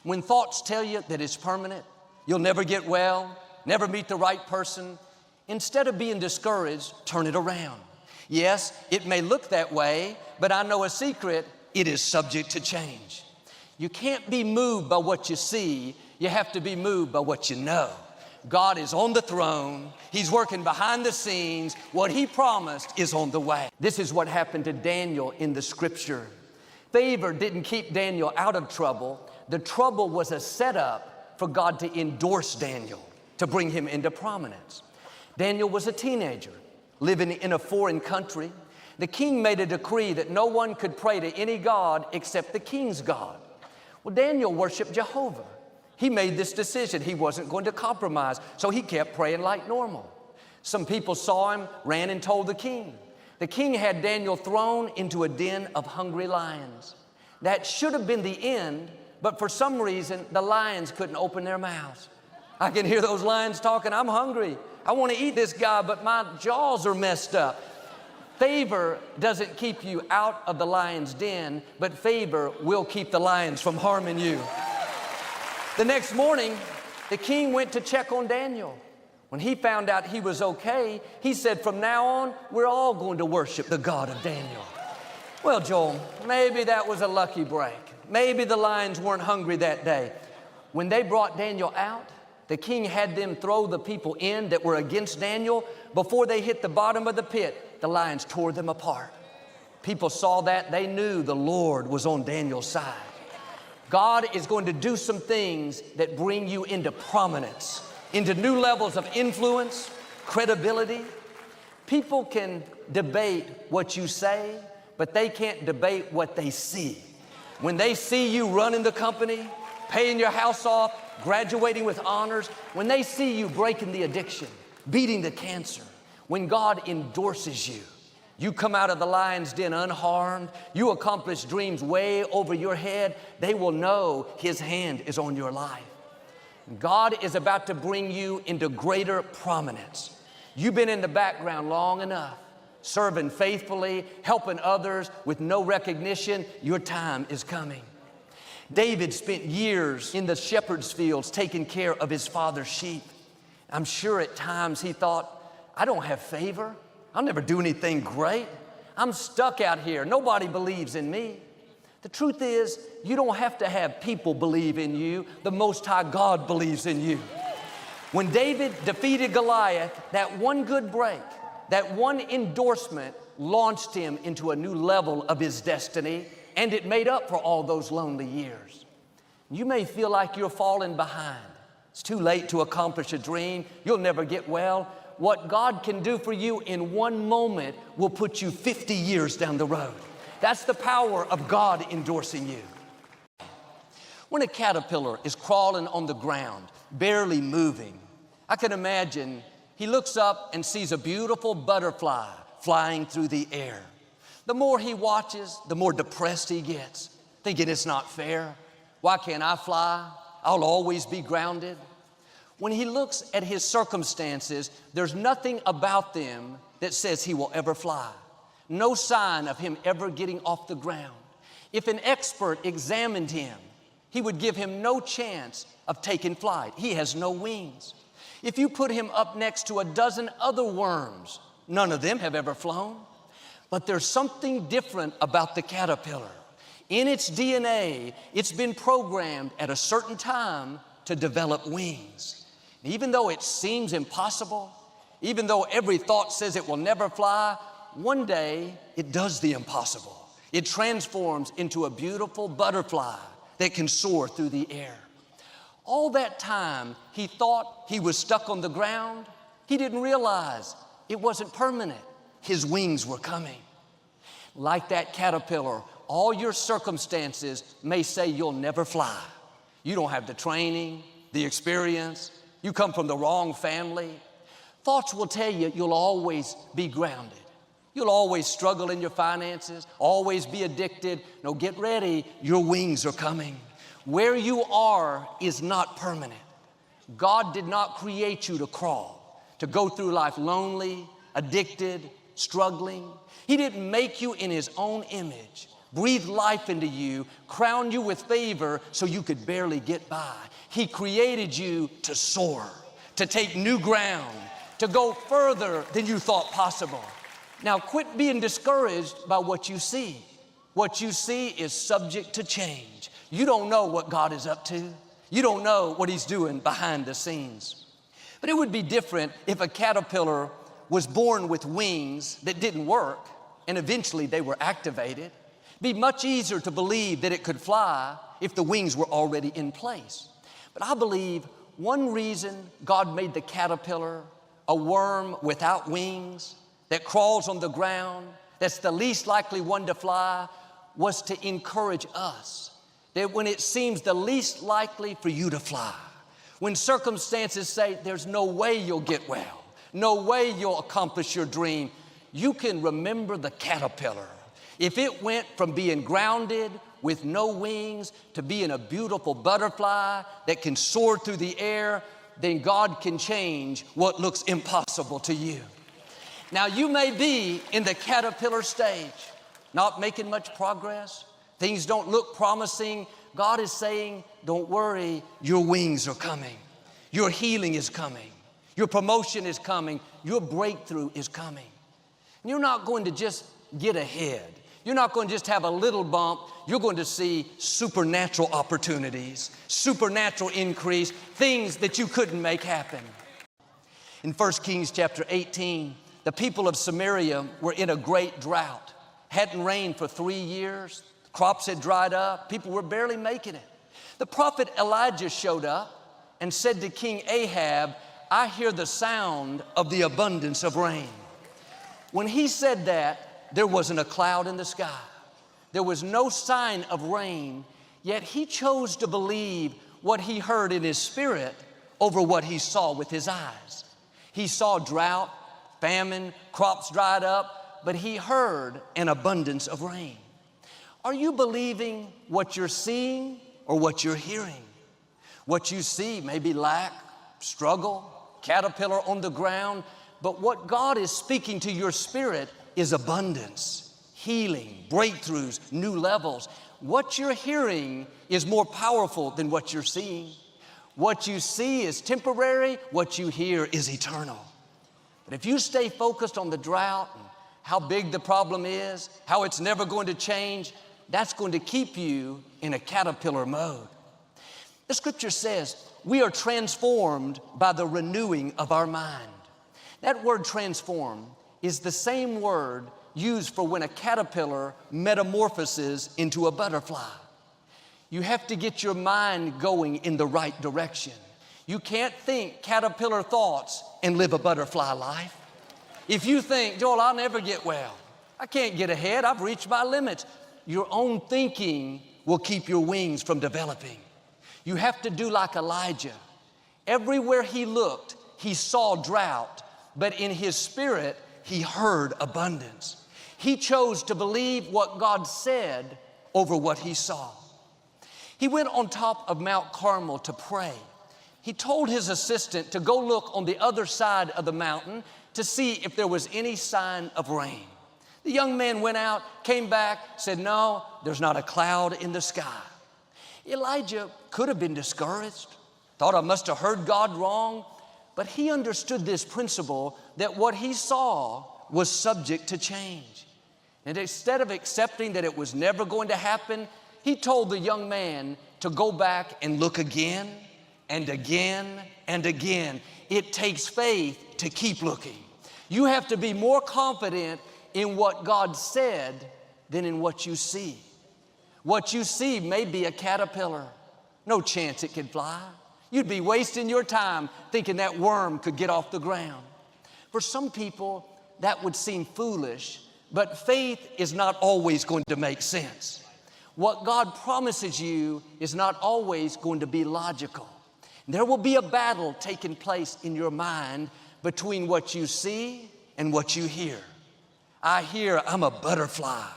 When thoughts tell you that it's permanent, you'll never get well, never meet the right person, instead of being discouraged, turn it around. Yes, it may look that way, but I know a secret: it is subject to change. You can't be moved by what you see. You have to be moved by what you know. God is on the throne. He's working behind the scenes. What He promised is on the way. This is what happened to Daniel in the scripture. Favor didn't keep Daniel out of trouble. The trouble was a setup for God to endorse Daniel, to bring him into prominence. Daniel was a teenager living in a foreign country. The king made a decree that no one could pray to any god except the king's God. Well, Daniel worshiped Jehovah. He made this decision. He wasn't going to compromise, so he kept praying like normal. Some people saw him, ran and told the king. The king had Daniel thrown into a den of hungry lions. That should have been the end, but for some reason, the lions couldn't open their mouths. I can hear those lions talking, "I'm hungry. I want to eat this guy, but my jaws are messed up." Favor doesn't keep you out of the lion's den, but favor will keep the lions from harming you. The next morning, the king went to check on Daniel. When he found out he was okay, he said, "From now on, we're all going to worship the God of Daniel." Well, Joel, maybe that was a lucky break. Maybe the lions weren't hungry that day. When they brought Daniel out, the king had them throw the people in that were against Daniel. Before they hit the bottom of the pit, the lions tore them apart. People saw that. They knew the Lord was on Daniel's side. God is going to do some things that bring you into prominence, into new levels of influence, credibility. People can debate what you say, but they can't debate what they see. When they see you running the company, paying your house off, graduating with honors, when they see you breaking the addiction, beating the cancer, when God endorses you, you come out of the lion's den unharmed, you accomplish dreams way over your head, they will know His hand is on your life. God is about to bring you into greater prominence. You've been in the background long enough, serving faithfully, helping others with no recognition. Your time is coming. David spent years in the shepherd's fields taking care of his father's sheep. I'm sure at times he thought, "I don't have favor. I'll never do anything great. I'm stuck out here. Nobody believes in me." The truth is, you don't have to have people believe in you. The Most High God believes in you. When David defeated Goliath, that one good break, that one endorsement launched him into a new level of his destiny, and it made up for all those lonely years. You may feel like you're falling behind. It's too late to accomplish a dream. You'll never get well. What God can do for you in one moment will put you 50 years down the road. That's the power of God endorsing you. When a caterpillar is crawling on the ground, barely moving, I can imagine he looks up and sees a beautiful butterfly flying through the air. The more he watches, the more depressed he gets, thinking it's not fair. Why can't I fly? I'll always be grounded. When he looks at his circumstances, there's nothing about them that says he will ever fly. No sign of him ever getting off the ground. If an expert examined him, he would give him no chance of taking flight. He has no wings. If you put him up next to a dozen other worms, none of them have ever flown. But there's something different about the caterpillar. In its DNA, it's been programmed at a certain time to develop wings. Even though it seems impossible, even though every thought says it will never fly, one day it does the impossible. It transforms into a beautiful butterfly that can soar through the air. All that time he thought he was stuck on the ground, he didn't realize it wasn't permanent. His wings were coming. Like that caterpillar, all your circumstances may say you'll never fly. You don't have the training, the experience. You come from the wrong family. Thoughts will tell you you'll always be grounded. You'll always struggle in your finances, always be addicted. No, get ready, your wings are coming. Where you are is not permanent. God did not create you to crawl, to go through life lonely, addicted, struggling. He didn't make you in His own image. breathed life into you, crowned you with favor so you could barely get by. He created you to soar, to take new ground, to go further than you thought possible. Now quit being discouraged by what you see. What you see is subject to change. You don't know what God is up to. You don't know what He's doing behind the scenes. But it would be different if a caterpillar was born with wings that didn't work and eventually they were activated. It'd be much easier to believe that it could fly if the wings were already in place. But I believe one reason God made the caterpillar a worm without wings that crawls on the ground, that's the least likely one to fly, was to encourage us that when it seems the least likely for you to fly, when circumstances say there's no way you'll get well, no way you'll accomplish your dream, you can remember the caterpillar. If it went from being grounded with no wings to being a beautiful butterfly that can soar through the air, then God can change what looks impossible to you. Now you may be in the caterpillar stage, not making much progress. Things don't look promising. God is saying, don't worry, your wings are coming. Your healing is coming. Your promotion is coming. Your breakthrough is coming. You're not going to just get ahead. You're not going to just have a little bump. You're going to see supernatural opportunities, supernatural increase, things that you couldn't make happen. In 1 Kings chapter 18, the people of Samaria were in a great drought. Hadn't rained for 3 years. Crops had dried up. People were barely making it. The prophet Elijah showed up and said to King Ahab, I hear the sound of the abundance of rain. When he said that, there wasn't a cloud in the sky. There was no sign of rain, yet he chose to believe what he heard in his spirit over what he saw with his eyes. He saw drought, famine, crops dried up, but he heard an abundance of rain. Are you believing what you're seeing or what you're hearing? What you see may be lack, struggle, caterpillar on the ground, but what God is speaking to your spirit is abundance, healing, breakthroughs, new levels. What you're hearing is more powerful than what you're seeing. What you see is temporary, what you hear is eternal. But if you stay focused on the drought and how big the problem is, how it's never going to change, that's going to keep you in a caterpillar mode. The scripture says we are transformed by the renewing of our mind. That word transform is the same word used for when a caterpillar metamorphoses into a butterfly. You have to get your mind going in the right direction. You can't think caterpillar thoughts and live a butterfly life. If you think, Joel, I'll never get well, I can't get ahead, I've reached my limits, your own thinking will keep your wings from developing. You have to do like Elijah. Everywhere he looked, he saw drought, but in his spirit, he heard abundance. He chose to believe what God said over what he saw. He went on top of Mount Carmel to pray. He told his assistant to go look on the other side of the mountain to see if there was any sign of rain. The young man went out, came back, said, no, there's not a cloud in the sky. Elijah could have been discouraged, thought I must have heard God wrong, but he understood this principle that what he saw was subject to change. And instead of accepting that it was never going to happen, he told the young man to go back and look again and again and again. It takes faith to keep looking. You have to be more confident in what God said than in what you see. What you see may be a caterpillar. No chance it could fly. You'd be wasting your time thinking that worm could get off the ground. For some people, that would seem foolish, but faith is not always going to make sense. What God promises you is not always going to be logical. There will be a battle taking place in your mind between what you see and what you hear. I hear I'm a butterfly.